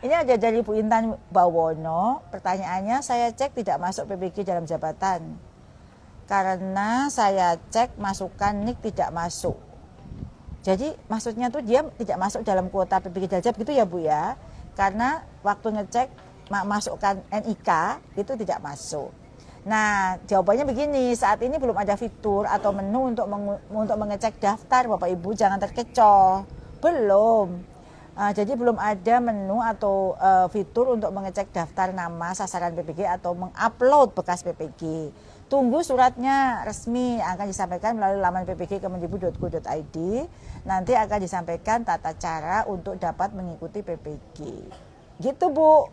Ini ada dari Bu Intan Bawono, pertanyaannya saya cek tidak masuk PPG dalam jabatan. Karena saya cek masukan NIK tidak masuk. Jadi maksudnya tuh dia tidak masuk dalam kuota PPG Daljab gitu ya Bu ya. Karena waktu ngecek masukkan NIK itu tidak masuk. Nah jawabannya begini, saat ini belum ada fitur atau menu untuk mengecek daftar Bapak Ibu, jangan terkecoh. Belum. Jadi belum ada menu atau fitur untuk mengecek daftar nama sasaran PPG atau mengupload bekas PPG. Tunggu suratnya resmi, akan disampaikan melalui laman ppg.kemendikbud.go.id. Nanti akan disampaikan tata cara untuk dapat mengikuti PPG. Gitu Bu.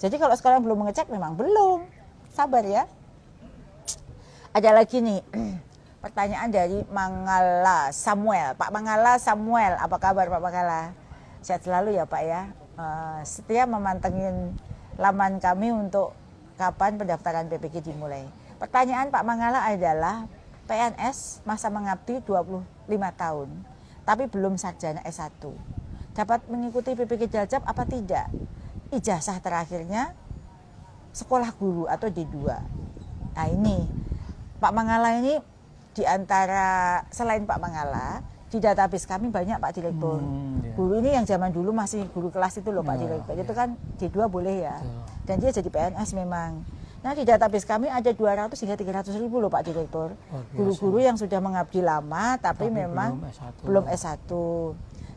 Jadi kalau sekarang belum mengecek memang belum. Sabar ya. Ada lagi nih. Pertanyaan dari Mangala Samuel. Pak Mangala Samuel, apa kabar Pak Mangala? Sehat selalu ya Pak ya. Setia memantengin laman kami untuk kapan pendaftaran PPG dimulai. Pertanyaan Pak Mangala adalah PNS masa mengabdi 25 tahun tapi belum sarjana S1. Dapat mengikuti PPG Daljab apa tidak? Ijazah terakhirnya sekolah guru atau D2. Nah ini Pak Mangala ini di antara selain Pak Mangala di database kami banyak Pak Direktur. Guru ini yang zaman dulu masih guru kelas itu loh Pak Direktur. Itu kan D2 boleh ya. Dan dia jadi PNS memang. Nah di database kami ada 200 hingga 300 ribu loh Pak Direktur. Guru-guru yang sudah mengabdi lama tapi memang belum S1.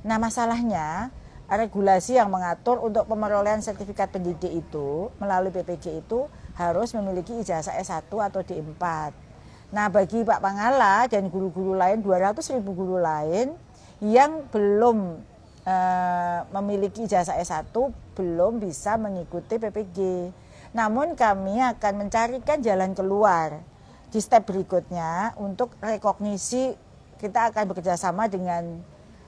Nah masalahnya regulasi yang mengatur untuk pemerolehan sertifikat pendidik itu melalui PPG itu harus memiliki ijazah S1 atau D4. Nah bagi Pak Mangala dan guru-guru lain, 200 ribu guru lain yang belum memiliki ijazah S1 belum bisa mengikuti PPG. Namun kami akan mencarikan jalan keluar di step berikutnya untuk rekognisi. Kita akan bekerjasama dengan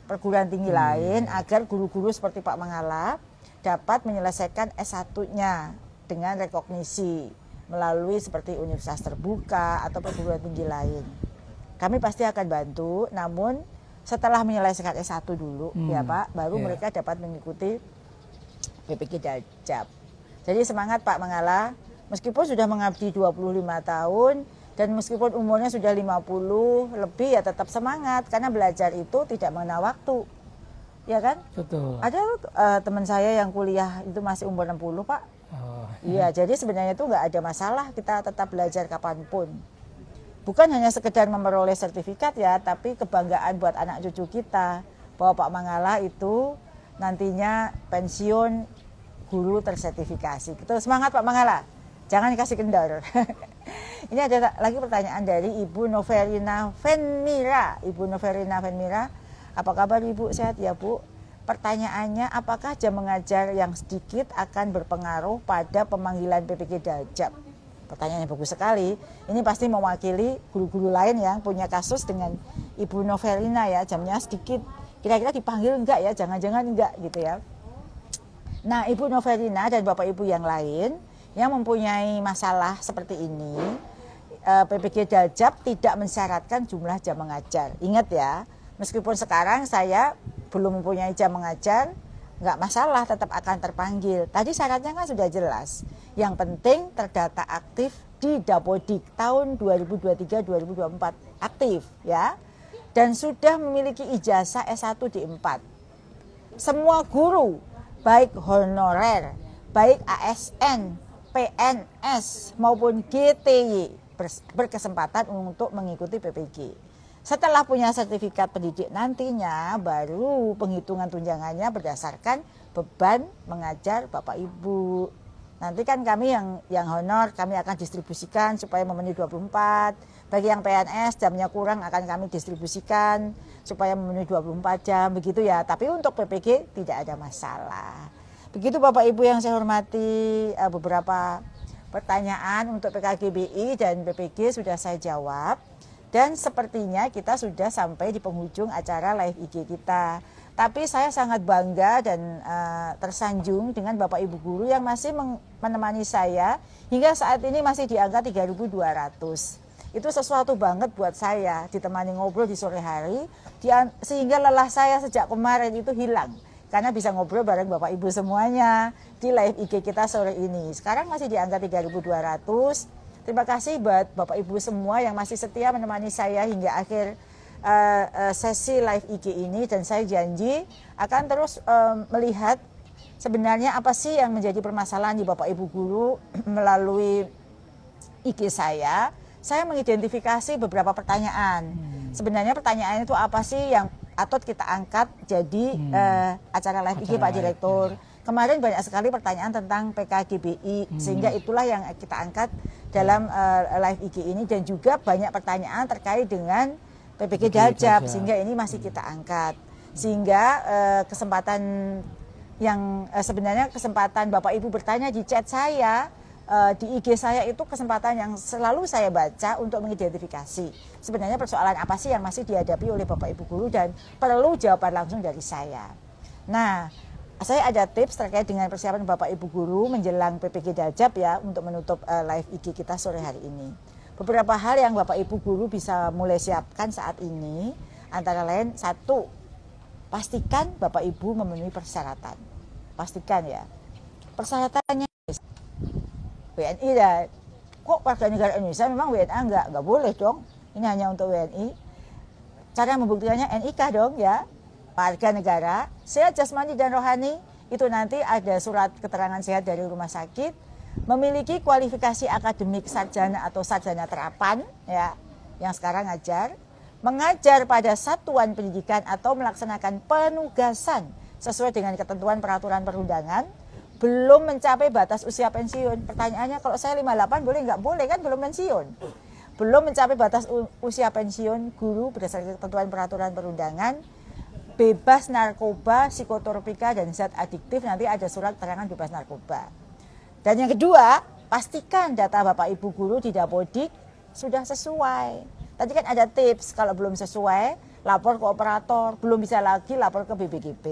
perguruan tinggi lain agar guru-guru seperti Pak Mangala dapat menyelesaikan S1-nya dengan rekognisi melalui seperti universitas terbuka atau perguruan tinggi lain. Kami pasti akan bantu, namun setelah menyelesaikan S1 dulu ya Pak, baru mereka dapat mengikuti PPG Daljab. Jadi semangat Pak Mangala, meskipun sudah mengabdi 25 tahun dan meskipun umurnya sudah 50 lebih ya tetap semangat karena belajar itu tidak mengenal waktu. Ya kan? Betul. Ada teman saya yang kuliah itu masih umur 60 Pak. Iya, jadi sebenarnya itu nggak ada masalah, kita tetap belajar kapanpun. Bukan hanya sekedar memperoleh sertifikat ya, tapi kebanggaan buat anak cucu kita bahwa Pak Mangala itu nantinya pensiun guru tersertifikasi. Gitu. Semangat Pak Mangala, jangan dikasih kendor. Ini ada lagi pertanyaan dari Ibu Noverina Venmira. Ibu Noverina Venmira, apa kabar Ibu? Sehat ya Bu? Pertanyaannya, apakah jam mengajar yang sedikit akan berpengaruh pada pemanggilan PPG Daljab? Pertanyaan yang bagus sekali. Ini pasti mewakili guru-guru lain yang punya kasus dengan Ibu Noverina ya, jamnya sedikit. Kira-kira dipanggil enggak ya? Jangan-jangan enggak gitu ya. Nah, Ibu Noverina dan Bapak Ibu yang lain yang mempunyai masalah seperti ini, PPG Daljab tidak mensyaratkan jumlah jam mengajar. Ingat ya, meskipun sekarang saya belum mempunyai jam mengajar, nggak masalah, tetap akan terpanggil. Tadi syaratnya kan sudah jelas. Yang penting terdata aktif di Dapodik tahun 2023-2024 aktif ya, dan sudah memiliki ijazah S1 D4. Semua guru, baik honorer, baik ASN, PNS maupun GTY berkesempatan untuk mengikuti PPG. Setelah punya sertifikat pendidik nantinya baru penghitungan tunjangannya berdasarkan beban mengajar Bapak Ibu. Nanti kan kami yang honor kami akan distribusikan supaya memenuhi 24. Bagi yang PNS jamnya kurang akan kami distribusikan supaya memenuhi 24 jam begitu ya. Tapi untuk PPG tidak ada masalah. Begitu Bapak Ibu yang saya hormati, beberapa pertanyaan untuk PKGBI dan PPG sudah saya jawab. Dan sepertinya kita sudah sampai di penghujung acara live IG kita. Tapi saya sangat bangga dan tersanjung dengan Bapak Ibu guru yang masih menemani saya hingga saat ini masih di angka 3.200. Itu sesuatu banget buat saya, ditemani ngobrol di sore hari, sehingga lelah saya sejak kemarin itu hilang. karena bisa ngobrol bareng Bapak Ibu semuanya di live IG kita sore ini. Sekarang masih di angka 3.200. Terima kasih buat Bapak Ibu semua yang masih setia menemani saya hingga akhir sesi live IG ini, dan saya janji akan terus melihat sebenarnya apa sih yang menjadi permasalahan di Bapak Ibu guru melalui IG saya. Saya mengidentifikasi beberapa pertanyaan. Sebenarnya pertanyaan itu apa sih yang patut kita angkat jadi acara live IG Pak Direktur. Kemarin banyak sekali pertanyaan tentang PKGBI, sehingga itulah yang kita angkat dalam live IG ini, dan juga banyak pertanyaan terkait dengan PPG Dajab, sehingga ini masih kita angkat. Sehingga kesempatan yang sebenarnya kesempatan Bapak Ibu bertanya di chat saya, di IG saya itu kesempatan yang selalu saya baca untuk mengidentifikasi sebenarnya persoalan apa sih yang masih dihadapi oleh Bapak Ibu guru dan perlu jawaban langsung dari saya. Nah, saya ada tips terkait dengan persiapan Bapak Ibu guru menjelang PPG Dajab ya, untuk menutup live IG kita sore hari ini. Beberapa hal yang Bapak Ibu guru bisa mulai siapkan saat ini, antara lain, satu, pastikan Bapak Ibu memenuhi persyaratan. Pastikan ya. Persyaratannya WNI dah. Kok warga negara Indonesia memang WNA enggak boleh dong. Ini hanya untuk WNI. Cara membuktikannya NIK dong ya. Warga negara, sehat jasmani dan rohani, itu nanti ada surat keterangan sehat dari rumah sakit, memiliki kualifikasi akademik sarjana atau sarjana terapan ya, yang sekarang mengajar pada satuan pendidikan atau melaksanakan penugasan sesuai dengan ketentuan peraturan perundangan, belum mencapai batas usia pensiun. Pertanyaannya, kalau saya 58 boleh nggak? Boleh kan, belum pensiun. Belum mencapai batas usia pensiun guru berdasarkan ketentuan peraturan perundangan, bebas narkoba, psikotropika, dan zat adiktif, nanti ada surat keterangan bebas narkoba. Dan yang kedua, pastikan data Bapak Ibu guru di Dapodik sudah sesuai. Tadi kan ada tips, kalau belum sesuai, lapor ke operator, belum bisa lagi lapor ke BPGP.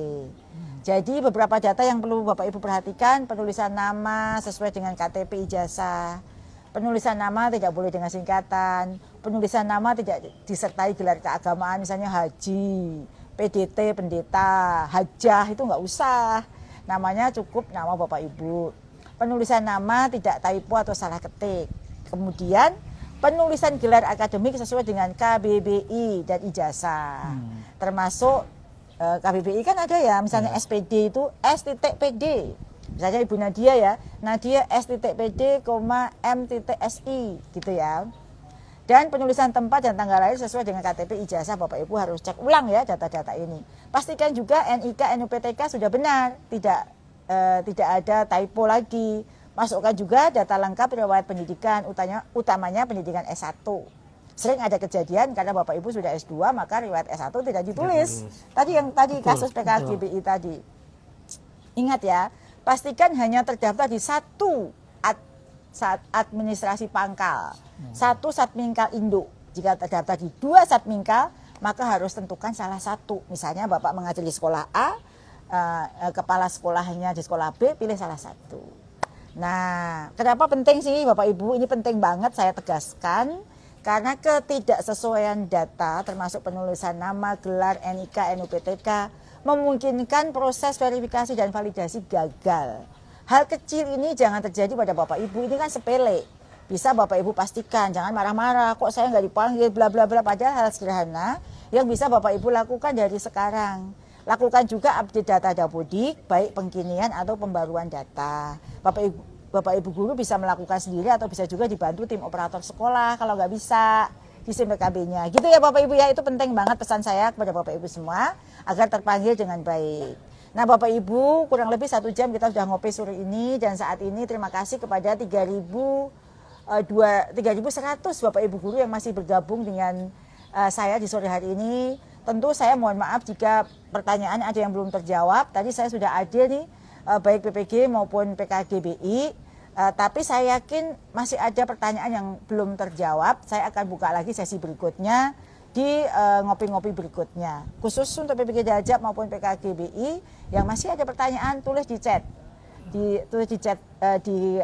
Jadi beberapa data yang perlu Bapak Ibu perhatikan, penulisan nama sesuai dengan KTP ijazah, penulisan nama tidak boleh dengan singkatan, penulisan nama tidak disertai gelar keagamaan, misalnya haji, PDT, pendeta, hajah, itu nggak usah. Namanya cukup nama Bapak Ibu. Penulisan nama tidak typo atau salah ketik. Kemudian penulisan gelar akademik sesuai dengan KBBI dan ijazah. Termasuk KBBI kan ada ya, misalnya SPD itu S.PD. Misalnya Ibu Nadia ya, Nadia S.PD, M.SI gitu ya. Dan penulisan tempat dan tanggal lahir sesuai dengan KTP ijazah. Bapak Ibu harus cek ulang ya data-data ini. Pastikan juga NIK, NUPTK sudah benar, tidak ada typo lagi. Masukkan juga data lengkap riwayat pendidikan, utamanya pendidikan S1. Sering ada kejadian karena Bapak Ibu sudah S2 maka riwayat S1 tidak ditulis. Tadi kasus PKGBI tadi. Ingat ya, pastikan hanya terdaftar di satu administrasi pangkal, satu satmingkal induk. Jika terdaftar di dua satmingkal, maka harus tentukan salah satu. Misalnya Bapak mengajar di sekolah A, kepala sekolahnya di sekolah B, pilih salah satu. Nah, kenapa penting sih Bapak Ibu? Ini penting banget saya tegaskan, karena ketidaksesuaian data termasuk penulisan nama, gelar, NIK, NUPTK memungkinkan proses verifikasi dan validasi gagal. Hal kecil ini jangan terjadi pada Bapak Ibu, ini kan sepele. Bisa Bapak Ibu pastikan, jangan marah-marah, kok saya nggak dipanggil, bla bla bla, padahal hal sederhana yang bisa Bapak Ibu lakukan dari sekarang. Lakukan juga update data Dapodik, baik pengkinian atau pembaruan data. Bapak Ibu guru bisa melakukan sendiri atau bisa juga dibantu tim operator sekolah kalau nggak bisa di SIM PKB-nya. Gitu ya Bapak Ibu ya, itu penting banget pesan saya kepada Bapak Ibu semua agar terpanggil dengan baik. Nah Bapak Ibu, kurang lebih 1 jam kita sudah ngopi sore ini, dan saat ini terima kasih kepada 3.100 Bapak Ibu guru yang masih bergabung dengan saya di sore hari ini. Tentu saya mohon maaf jika pertanyaan ada yang belum terjawab. Tadi saya sudah ada nih, baik PPG maupun PKGBI, tapi saya yakin masih ada pertanyaan yang belum terjawab. Saya akan buka lagi sesi berikutnya di ngopi-ngopi berikutnya. Khusus untuk PPG Dajab maupun PKGBI yang masih ada pertanyaan, tulis di chat. Tulis di chat di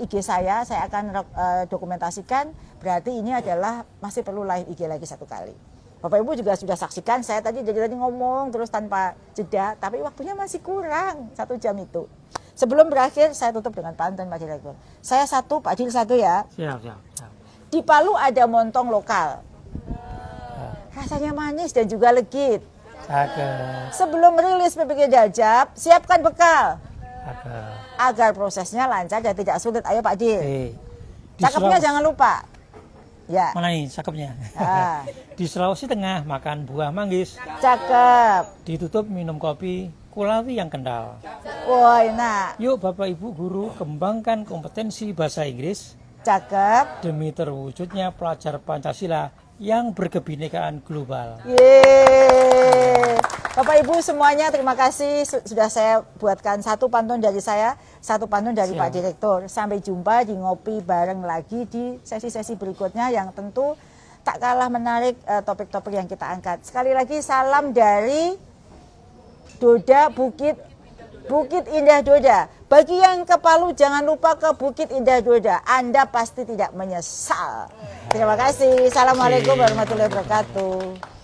IG saya akan dokumentasikan. Berarti ini adalah masih perlu live IG lagi 1 kali. Bapak Ibu juga sudah saksikan, saya tadi ngomong terus tanpa jeda, tapi waktunya masih kurang 1 jam itu. Sebelum berakhir, saya tutup dengan pantun Pak Direktur. Saya satu, Pak Dil satu ya. Siap. Di Palu ada montong lokal. Rasanya manis dan juga legit. Sebelum rilis PPG Dadap, siapkan bekal. Agar prosesnya lancar dan tidak sulit. Ayo Pak Dil. Cakepnya jangan lupa. Ya. Mana nih cakepnya? Di Sulawesi Tengah makan buah manggis. Cakep. Ditutup minum kopi Kulawi yang kental. Wah, enak. Yuk Bapak Ibu guru kembangkan kompetensi bahasa Inggris. Cakep. Demi terwujudnya pelajar Pancasila yang berkebinekaan global. Yeay. Bapak Ibu semuanya terima kasih sudah saya buatkan satu pantun dari saya, satu pantun dari Pak Direktur. Sampai jumpa di ngopi bareng lagi di sesi-sesi berikutnya yang tentu tak kalah menarik topik-topik yang kita angkat. Sekali lagi salam dari Doda Bukit Indah Doda. Bagi yang ke Palu jangan lupa ke Bukit Indah Doda. Anda pasti tidak menyesal. Terima kasih. Assalamualaikum warahmatullahi wabarakatuh.